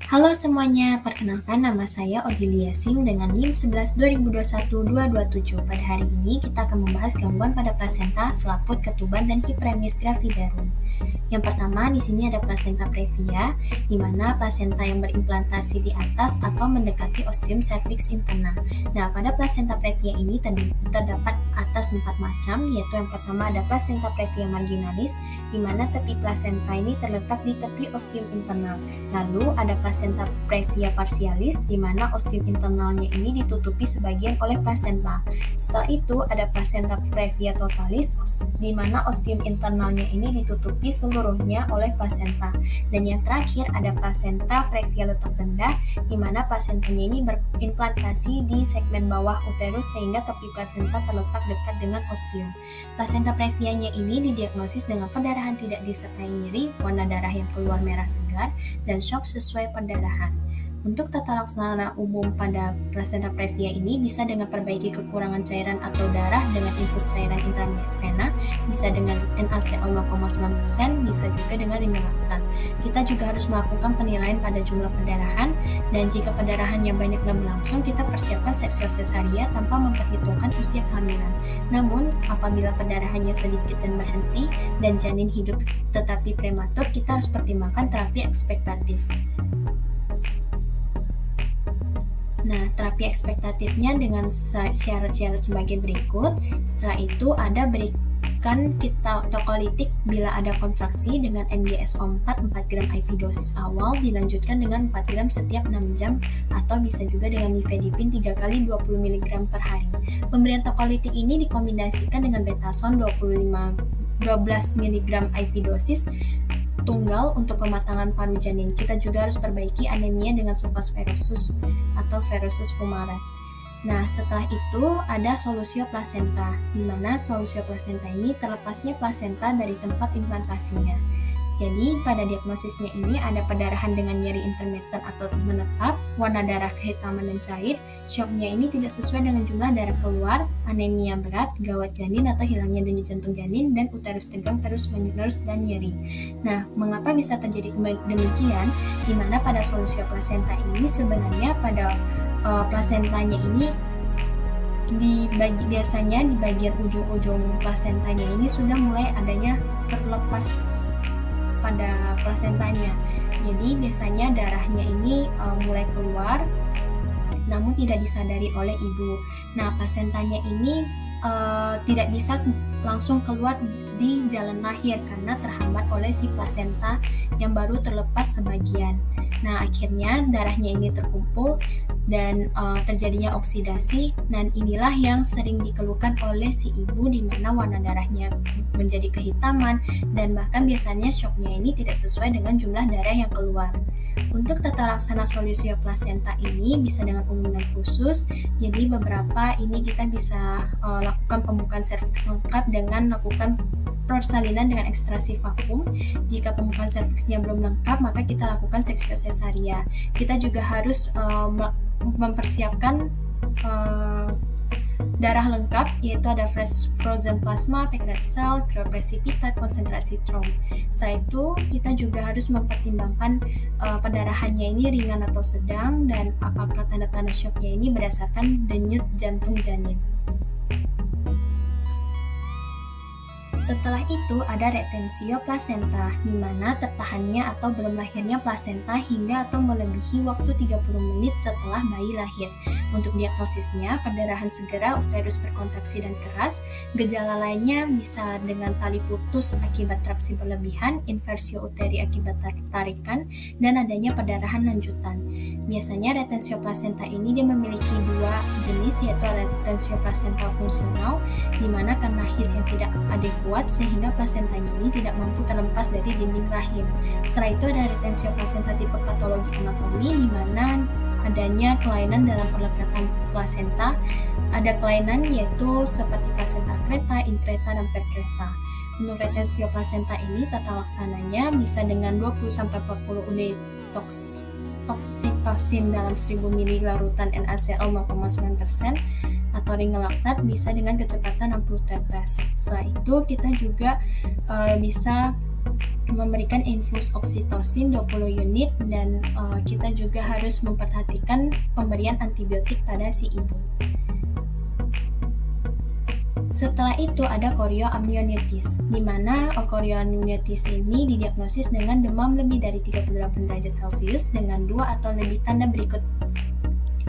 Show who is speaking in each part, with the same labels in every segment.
Speaker 1: Halo semuanya, perkenalkan nama saya Odilia Singh dengan NIM 11 2021-227. Pada hari ini kita akan membahas gangguan pada plasenta, selaput, ketuban, dan hiperemis gravidarum. Yang pertama di sini ada plasenta previa, di mana plasenta yang berimplantasi di atas atau mendekati ostium cervix interna. Nah, pada plasenta previa ini terdapat atas 4 macam, yaitu yang pertama ada plasenta previa marginalis, di mana tepi plasenta ini terletak di tepi ostium internal. Lalu ada plasenta previa partialis, di mana ostium internalnya ini ditutupi sebagian oleh plasenta. Setelah itu ada plasenta previa totalis, di mana ostium internalnya ini ditutupi seluruhnya oleh plasenta. Dan yang terakhir ada plasenta previa letak rendah, di mana plasentanya ini berimplantasi di segmen bawah uterus sehingga tepi plasenta terletak dekat dengan ostium. Plasenta previanya ini didiagnosis dengan perdarahan tidak disertai nyeri, warna darah yang keluar merah segar, dan shock sesuai perdarahan. Untuk tata laksana umum pada plasenta previa ini bisa dengan perbaiki kekurangan cairan atau darah dengan infus cairan intravena, bisa dengan NaCl 0,9%, bisa juga dengan ringan. Kita juga harus melakukan penilaian pada jumlah perdarahan, dan jika perdarahannya banyak dan berlangsung, kita persiapkan seksio sesaria tanpa memperhitungkan usia kehamilan. Namun, apabila perdarahannya sedikit dan berhenti, dan janin hidup tetapi prematur, kita harus pertimbangkan terapi ekspektatif. Nah, terapi ekspektatifnya dengan syarat-syarat sebagai berikut. Setelah itu ada berikan tokolitik bila ada kontraksi dengan MgSO4 4 gram IV dosis awal, dilanjutkan dengan 4 gram setiap 6 jam, atau bisa juga dengan nifedipin 3 kali 20 mg per hari. Pemberian tokolitik ini dikombinasikan dengan betason 12 mg IV dosis tunggal untuk pematangan paru janin. Kita juga harus perbaiki anemia dengan sulfas ferrosus atau ferrosus fumarat. Nah, setelah itu ada solusio plasenta, di mana solusio plasenta ini terlepasnya plasenta dari tempat implantasinya. Jadi, pada diagnosisnya ini ada perdarahan dengan nyeri intermittent atau menetap, warna darah kehitaman dan cair, shocknya ini tidak sesuai dengan jumlah darah keluar, anemia berat, gawat janin atau hilangnya denyut jantung janin, dan uterus tegang terus-menerus dan nyeri. Nah, mengapa bisa terjadi demikian? Di mana pada solusio plasenta ini sebenarnya pada plasentanya ini biasanya di bagian ujung-ujung plasentanya ini sudah mulai adanya terlepas pada plasentanya. Jadi biasanya darahnya ini mulai keluar namun tidak disadari oleh ibu. Nah, plasentanya ini tidak bisa langsung keluar di jalan lahir karena terhambat oleh si plasenta yang baru terlepas sebagian. Nah, akhirnya darahnya ini terkumpul dan terjadinya oksidasi, dan inilah yang sering dikeluhkan oleh si ibu, di mana warna darahnya menjadi kehitaman dan bahkan biasanya shocknya ini tidak sesuai dengan jumlah darah yang keluar. Untuk tata laksana solusio plasenta ini bisa dengan umum dan khusus. Jadi beberapa ini kita bisa lakukan pembukaan serviks lengkap dengan lakukan persalinan dengan ekstrasi vakum. Jika pembukaan serviksnya belum lengkap, maka kita lakukan seksio sesaria. Kita juga harus mempersiapkan darah lengkap, yaitu ada frozen plasma, packed cell, precipitate, konsentrasi trom. Setelah itu kita juga harus mempertimbangkan perdarahannya ini ringan atau sedang, dan apakah tanda-tanda shocknya ini berdasarkan denyut jantung janin. Setelah itu ada retensio plasenta, di mana tertahannya atau belum lahirnya plasenta hingga atau melebihi waktu 30 menit setelah bayi lahir. Untuk diagnosisnya, perdarahan segera, uterus berkontraksi dan keras. Gejala lainnya bisa dengan tali putus akibat traksi berlebihan, inversio uteri akibat tarikan, dan adanya perdarahan lanjutan. Biasanya retensio plasenta ini dia memiliki dua jenis, yaitu retensio plasenta fungsional, di mana karena his yang tidak adekuat sehingga plasentanya ini tidak mampu terlepas dari dinding rahim. Setelah itu ada retensio plasenta tipe patologi anatomi, di mana adanya kelainan dalam perlekatan plasenta. Ada kelainan yaitu seperti plasenta akreta, inkreta, dan perkreta. Untuk retensio plasenta ini tata laksananya bisa dengan 20-40 unit toksitosin dalam 1000 ml larutan NaCl 0,9%, atau ringelaktat bisa dengan kecepatan 60 tetes. Setelah itu kita juga bisa memberikan infus oksitosin 20 unit dan kita juga harus memperhatikan pemberian antibiotik pada si ibu. Setelah itu ada chorioamnionitis, di mana chorioamnionitis ini didiagnosis dengan demam lebih dari 38 derajat Celcius dengan 2 atau lebih tanda berikut.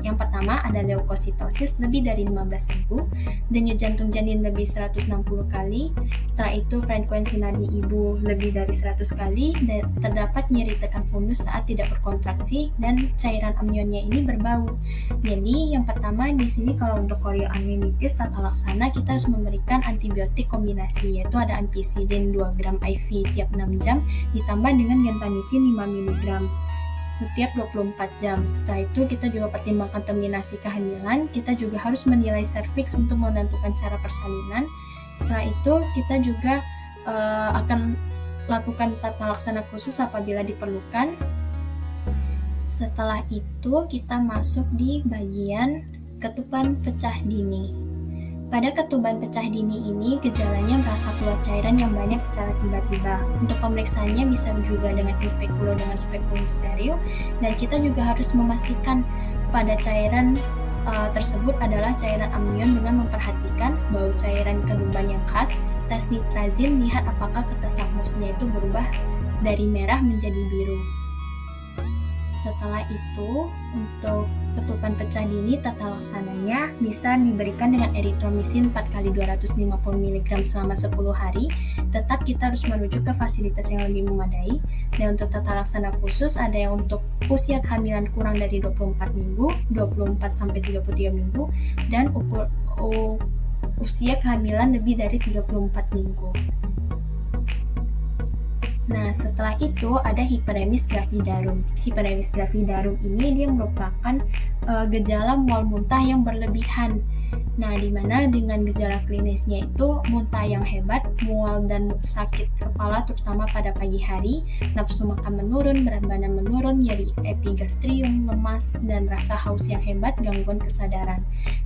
Speaker 1: Yang pertama ada leukositosis lebih dari 15.000, denyut jantung janin lebih 160 kali, setelah itu frekuensi nadi ibu lebih dari 100 kali, dan terdapat nyeri tekan fundus saat tidak berkontraksi, dan cairan amnionnya ini berbau. Jadi yang pertama di sini kalau untuk chorioamnionitis tata laksana kita harus memberikan antibiotik kombinasi, yaitu ada ampicillin 2 gram IV tiap 6 jam ditambah dengan gentamicin 5 mg setiap 24 jam. Setelah itu kita juga pertimbangkan terminasi kehamilan, kita juga harus menilai serviks untuk menentukan cara persalinan. Setelah itu kita juga akan lakukan tata laksana khusus apabila diperlukan. Setelah itu kita masuk di bagian ketuban pecah dini. Pada ketuban pecah dini ini, gejalanya merasa keluar cairan yang banyak secara tiba-tiba. Untuk pemeriksaannya bisa juga dengan inspekulo dengan spekulum steril, dan kita juga harus memastikan pada cairan tersebut adalah cairan amnion dengan memperhatikan bau cairan ketuban yang khas. Tes nitrazin, lihat apakah kertas lakmusnya itu berubah dari merah menjadi biru. Setelah itu, untuk ketuban pecah dini tata laksananya bisa diberikan dengan eritromisin 4 kali 250 mg selama 10 hari. Tetap kita harus merujuk ke fasilitas yang lebih memadai. Dan untuk tata laksana khusus ada yang untuk usia kehamilan kurang dari 24 minggu, 24 sampai 33 minggu, dan usia kehamilan lebih dari 34 minggu. Nah, setelah itu ada hiperemis gravidarum. Hiperemis gravidarum ini dia merupakan gejala mual muntah yang berlebihan. Nah, di mana dengan gejala klinisnya itu muntah yang hebat, mual dan sakit kepala terutama pada pagi hari, nafsu makan menurun, berat badan menurun, nyeri epigastrium, lemas, dan rasa haus yang hebat, gangguan kesadaran.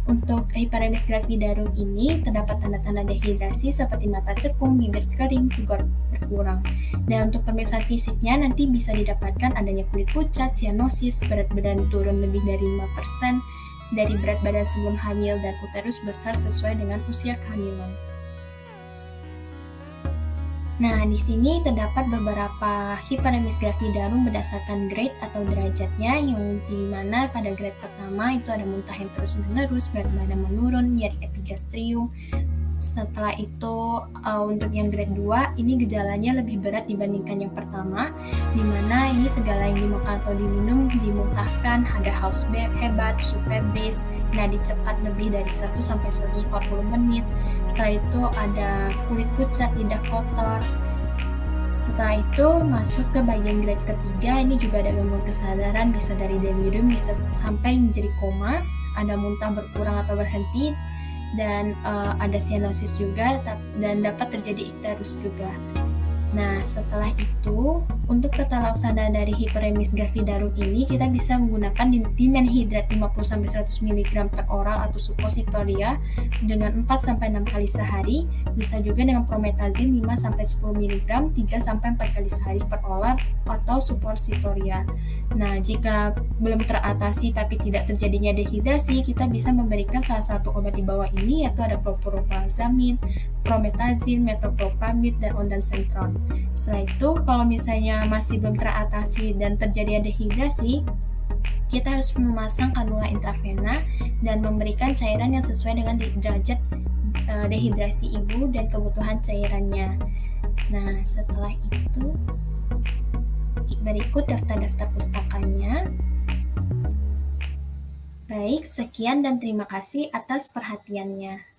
Speaker 1: Untuk hiperemis gravidarum ini terdapat tanda-tanda dehidrasi seperti mata cekung, bibir kering, vigor berkurang. Dan untuk pemeriksaan fisiknya nanti bisa didapatkan adanya kulit pucat, sianosis, berat badan turun lebih dari 5% dari berat badan sebelum hamil, dan uterus besar sesuai dengan usia kehamilan. Nah, di sini terdapat beberapa hiperemis gravidarum berdasarkan grade atau derajatnya, yang dimana pada grade pertama itu ada muntah yang terus-menerus, berat badan menurun, nyeri epigastrium. Setelah itu untuk yang grade 2 ini gejalanya lebih berat dibandingkan yang pertama, dimana ini segala yang dimakan atau diminum dimuntahkan, ada haus hebat, sufebris, nadi cepat lebih dari 100 sampai 140 menit. Setelah itu ada kulit pucat, lidah kotor. Setelah itu masuk ke bagian grade ketiga, ini juga ada gangguan kesadaran, bisa dari delirium, bisa sampai menjadi koma, ada muntah berkurang atau berhenti, dan ada sianosis juga, dan dapat terjadi ikterus juga. Nah, setelah itu, untuk tata laksana dari hiperemis gravidarum ini, kita bisa menggunakan dimenhidrat 50-100 mg per oral atau suppositoria dengan 4-6 kali sehari. Bisa juga dengan promethazine 5-10 mg 3-4 kali sehari per oral atau suppositoria. Nah, jika belum teratasi tapi tidak terjadinya dehidrasi, kita bisa memberikan salah satu obat di bawah ini, yaitu ada chlorpheniramine, promethazine, metoclopramide, dan ondansetron. Setelah itu, kalau misalnya masih belum teratasi dan terjadi dehidrasi, kita harus memasang kanula intravena dan memberikan cairan yang sesuai dengan derajat dehidrasi ibu dan kebutuhan cairannya. Nah, setelah itu berikut daftar-daftar pustakanya. Baik, sekian dan terima kasih atas perhatiannya.